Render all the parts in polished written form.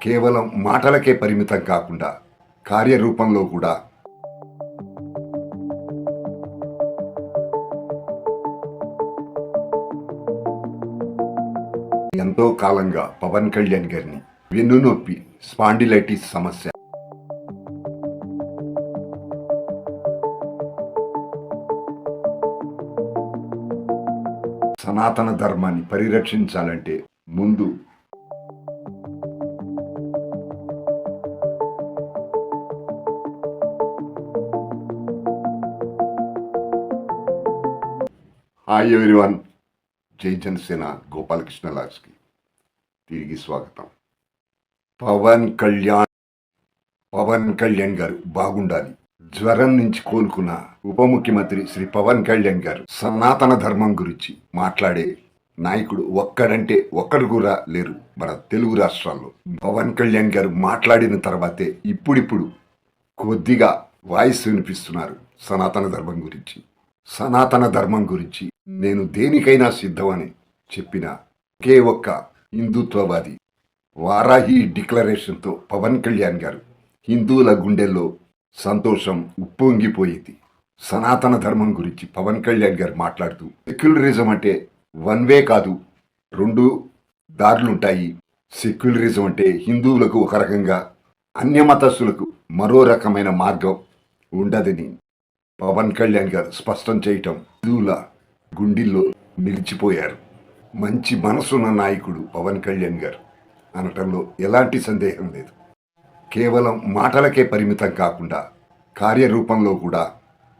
కేవలం మాటలకే పరిమితం కాకుండా కార్యరూపంలో కూడా ఎంతో కాలంగా పవన్ కళ్యాణ్ గారిని వెన్నునొప్పి స్పాండిలైటిస్ సమస్య సనాతన ధర్మాన్ని పరిరక్షించాలంటే ముందు హాయ్ ఎవ్రీవన్, జై జనసేన గోపాలకృష్ణ లాగ్స్కి తిరిగి స్వాగతం. పవన్ కళ్యాణ్ గారు బాగుండాలి. జ్వరం నుంచి కోలుకున్న ఉప ముఖ్యమంత్రి శ్రీ పవన్ కళ్యాణ్ గారు సనాతన ధర్మం గురించి మాట్లాడే నాయకుడు ఒక్కడంటే ఒక్కడు కూడా లేరు మన తెలుగు రాష్ట్రాల్లో. పవన్ కళ్యాణ్ గారు మాట్లాడిన తర్వాతే ఇప్పుడిప్పుడు కొద్దిగా వాయిస్ వినిపిస్తున్నారు సనాతన ధర్మం గురించి నేను దేనికైనా సిద్ధమని చెప్పిన ఒకే ఒక్క హిందుత్వవాది వారాహి డిక్లరేషన్తో పవన్ కళ్యాణ్ గారు హిందువుల గుండెల్లో సంతోషం ఉప్పొంగిపోయింది. సనాతన ధర్మం గురించి పవన్ కళ్యాణ్ గారు మాట్లాడుతూ సెక్యులరిజం అంటే వన్ వే కాదు, 2 దారులుంటాయి. సెక్యులరిజం అంటే హిందువులకు ఒక రకంగా, అన్యమతస్థులకు మరో రకమైన మార్గం ఉండదని పవన్ కళ్యాణ్ గారు స్పష్టం చేయటం హిందువుల గుండెల్లో నిలిచిపోయారు. మంచి మనసున్న నాయకుడు పవన్ కళ్యాణ్ గారు అనటంలో ఎలాంటి సందేహం లేదు. కేవలం మాటలకే పరిమితం కాకుండా కార్యరూపంలో కూడా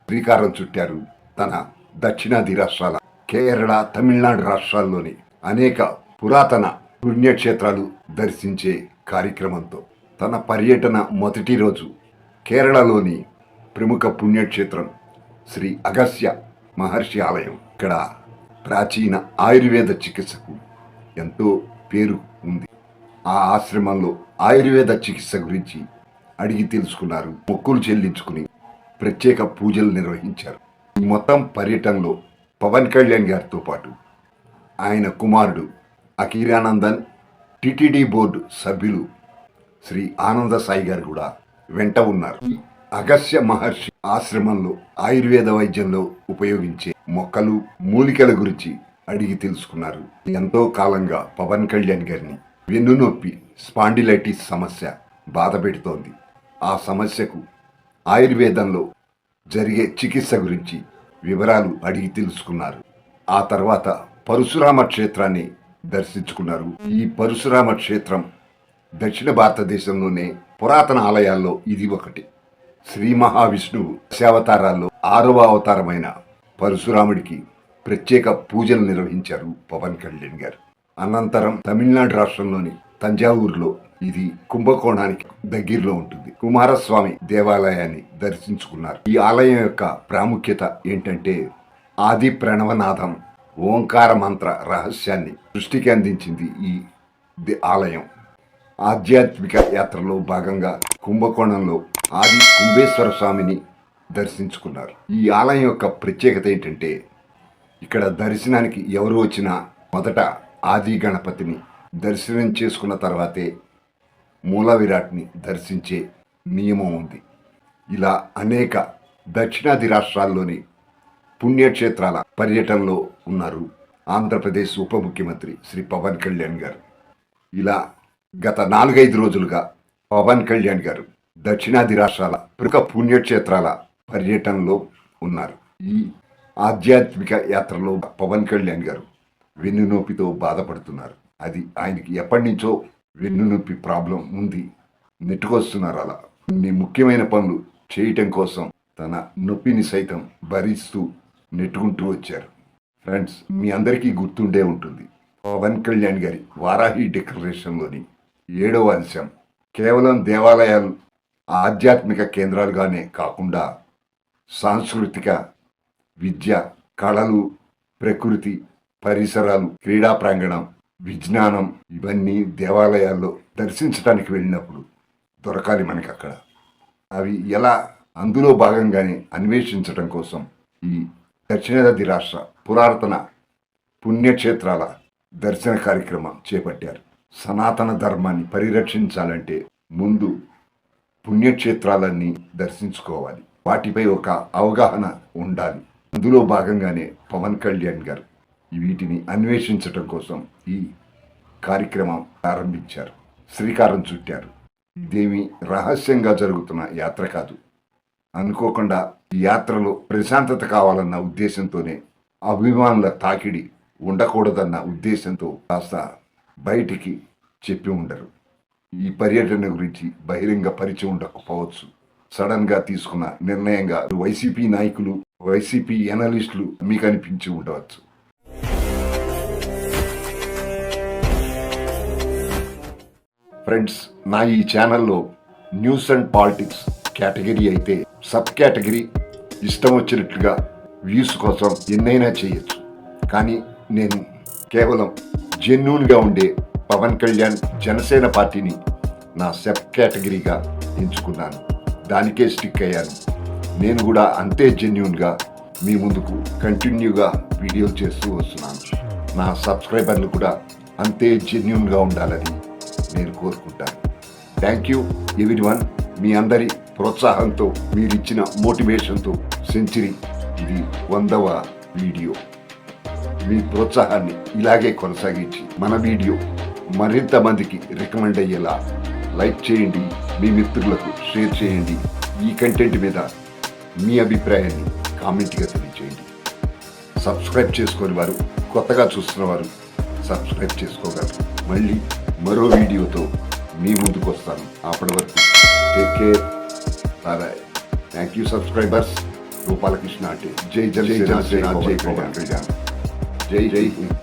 శ్రీకారం చుట్టారు. తన దక్షిణాది రాష్ట్రాల కేరళ, తమిళనాడు రాష్ట్రాల్లోని అనేక పురాతన పుణ్యక్షేత్రాలు దర్శించే కార్యక్రమంతో తన పర్యటన మొదటి రోజు కేరళలోని ప్రముఖ పుణ్యక్షేత్రం శ్రీ అగస్త్య మహర్షి ఆలయం. ఇక్కడ ప్రాచీన ఆయుర్వేద చికిత్సకు ఎంతో పేరు ఉంది. ఆ ఆశ్రమంలో ఆయుర్వేద చికిత్స గురించి అడిగి తెలుసుకున్నారు. మొక్కులు చెల్లించుకుని ప్రత్యేక పూజలు నిర్వహించారు. ఈ మొత్తం పర్యటనలో పవన్ కళ్యాణ్ గారితో పాటు ఆయన కుమారుడు అఖీరానందన్, టిటిడి బోర్డు సభ్యులు శ్రీ ఆనంద సాయి గారు కూడా వెంట ఉన్నారు. అగస్త్య మహర్షి ఆశ్రమంలో ఆయుర్వేద వైద్యంలో ఉపయోగించే మొక్కలు, మూలికల గురించి అడిగి తెలుసుకున్నారు. ఎంతో కాలంగా పవన్ కళ్యాణ్ గారిని వెన్నునొప్పి స్పాండిలైటిస్ సమస్య బాధ పెడుతోంది. ఆ సమస్యకు ఆయుర్వేదంలో జరిగే చికిత్స గురించి వివరాలు అడిగి తెలుసుకున్నారు. ఆ తర్వాత పరశురామ క్షేత్రాన్ని దర్శించుకున్నారు. ఈ పరశురామ క్షేత్రం దక్షిణ భారతదేశంలోనే పురాతన ఆలయాల్లో ఇది ఒకటి. శ్రీ మహావిష్ణువు దశావతారాల్లో 6వ అవతారమైన పరశురాముడికి ప్రత్యేక పూజలు నిర్వహించారు పవన్ కళ్యాణ్ గారు. అనంతరం తమిళనాడు రాష్ట్రంలోని తంజావూరులో, ఇది కుంభకోణానికి దగ్గరలో ఉంటుంది, కుమారస్వామి దేవాలయాన్ని దర్శించుకున్నారు. ఈ ఆలయం యొక్క ప్రాముఖ్యత ఏంటంటే ఆది ప్రణవనాథం ఓంకార మంత్ర రహస్యాన్ని సృష్టికి అందించింది ఈ ఆలయం. ఆధ్యాత్మిక యాత్రలో భాగంగా కుంభకోణంలో ఆది కుంభేశ్వర స్వామిని దర్శించుకున్నారు. ఈ ఆలయం యొక్క ప్రత్యేకత ఏంటంటే ఇక్కడ దర్శనానికి ఎవరు వచ్చినా మొదట ఆది గణపతిని దర్శనం చేసుకున్న తర్వాతే మూల విరాట్ని దర్శించే నియమం ఉంది. ఇలా అనేక దక్షిణాది రాష్ట్రాల్లోని పుణ్యక్షేత్రాల పర్యటనలో ఉన్నారు ఆంధ్రప్రదేశ్ ఉప ముఖ్యమంత్రి శ్రీ పవన్ కళ్యాణ్ గారు. ఇలా గత 4-5 రోజులుగా పవన్ కళ్యాణ్ గారు దక్షిణాది రాష్ట్రాల ప్రముఖ పుణ్యక్షేత్రాల పర్యటనలో ఉన్నారు. ఈ ఆధ్యాత్మిక యాత్రలో పవన్ కళ్యాణ్ గారు వెన్నునొప్పితో బాధపడుతున్నారు. అది ఆయనకి ఎప్పటి నుంచో వెన్నునొప్పి ప్రాబ్లం ఉంది, నెట్టుకొస్తున్నారు. అలా కొన్ని ముఖ్యమైన పనులు చేయటం కోసం తన నొప్పిని సైతం భరిస్తూ నెట్టుకుంటూ వచ్చారు. ఫ్రెండ్స్, మీ అందరికీ గుర్తుండే ఉంటుంది పవన్ కళ్యాణ్ గారి వారాహి డిక్లరేషన్లోని 7వ అంశం కేవలం దేవాలయాలు ఆధ్యాత్మిక కేంద్రాలుగానే కాకుండా సాంస్కృతిక, విద్య, కళలు, ప్రకృతి, పరిసరాలు, క్రీడా ప్రాంగణం, విజ్ఞానం ఇవన్నీ దేవాలయాల్లో దర్శించడానికి వెళ్ళినప్పుడు దొరకాలి మనకి. అక్కడ అవి ఎలా అందులో భాగంగానే అన్వేషించడం కోసం ఈ దక్షిణాది రాష్ట్ర పురాతన పుణ్యక్షేత్రాల దర్శన కార్యక్రమం చేపట్టారు. సనాతన ధర్మాన్ని పరిరక్షించాలంటే ముందు పుణ్యక్షేత్రాలన్నీ దర్శించుకోవాలి. వాటిపై ఒక అవగాహన ఉండాలి. అందులో భాగంగానే పవన్ కళ్యాణ్ గారు వీటిని అన్వేషించటం కోసం ఈ కార్యక్రమం ప్రారంభించారు, శ్రీకారం చుట్టారు. ఇదేమి రహస్యంగా జరుగుతున్న యాత్ర కాదు. అనుకోకుండా ఈ యాత్రలో ప్రశాంతత కావాలన్న ఉద్దేశంతోనే, అభిమానుల తాకిడి ఉండకూడదన్న ఉద్దేశంతో కాస్త బయటికి చెప్పి ఉండరు. ఈ పర్యటన గురించి బహిరంగ పరిచయం ఉండకపోవచ్చు. సడన్ గా తీసుకున్న నిర్ణయంగా వైసీపీ నాయకులు, వైసీపీ ఎనలిస్టులు మీకు అనిపించి ఉండవచ్చు. ఫ్రెండ్స్, నా ఈ ఛానల్లో న్యూస్ అండ్ పాలిటిక్స్ కేటగిరీ అయితే, సబ్ కేటగిరీ ఇష్టం వచ్చినట్లుగా వ్యూస్ కోసం ఎన్నైనా చేయొచ్చు. కానీ నేను కేవలం జెన్యూన్గా ఉండే పవన్ కళ్యాణ్ జనసేన పార్టీని నా సబ్ కేటగిరీగా ఎంచుకున్నాను. దానికే స్టిక్ అయ్యాను. నేను కూడా అంతే జెన్యూన్గా మీ ముందుకు కంటిన్యూగా వీడియోలు చేస్తూ వస్తున్నాను. నా సబ్స్క్రైబర్లు కూడా అంతే జెన్యూన్గా ఉండాలని నేను కోరుకుంటాను. Thank you everyone. మీ అందరి ప్రోత్సాహంతో, మీరిచ్చిన మోటివేషన్తో సెంచరీ ఇది 100వ వీడియో. మీ ప్రోత్సాహాన్ని ఇలాగే కొనసాగించి మన వీడియో మరింత మందికి రికమెండ్ అయ్యేలా లైక్ చేయండి, మీ మిత్రులకు షేర్ చేయండి. ఈ కంటెంట్ మీద మీ అభిప్రాయాన్ని కామెంట్గా తెలియచేయండి. సబ్స్క్రైబ్ చేసుకొని వారు, కొత్తగా చూస్తున్న వారు సబ్స్క్రైబ్ చేసుకోగలరు. మళ్ళీ మరో వీడియోతో మీ ముందుకు వస్తాను. అప్పటి వరకు take care, bye. Thank you subscribers. Gopalakrishna అంటే జై జనసేన, జై పవన్ కళ్యాణ్, జై హింద్.